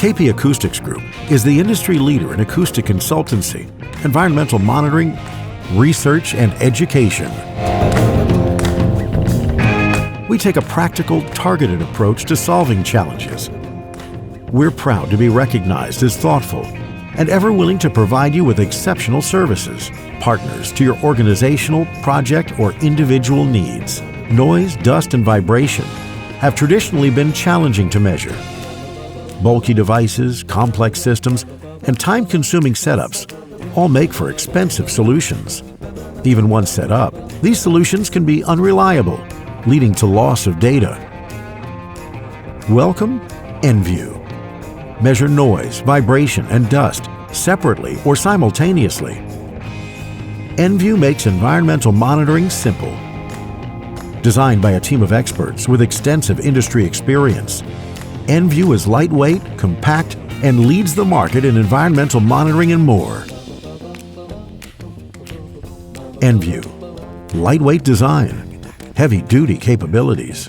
KP Acoustics Group is the industry leader in acoustic consultancy, environmental monitoring, research, and education. We take a practical, targeted approach to solving challenges. We're proud to be recognized as thoughtful and ever willing to provide you with exceptional services, partners to your organizational, project, or individual needs. Noise, dust, and vibration have traditionally been challenging to measure. Bulky devices, complex systems, and time-consuming setups all make for expensive solutions. Even once set up, these solutions can be unreliable, leading to loss of data. Welcome, eNView. Measure noise, vibration, and dust separately or simultaneously. eNView makes environmental monitoring simple. Designed by a team of experts with extensive industry experience, eNView is lightweight, compact, and leads the market in environmental monitoring and more. eNView. Lightweight design, heavy-duty capabilities.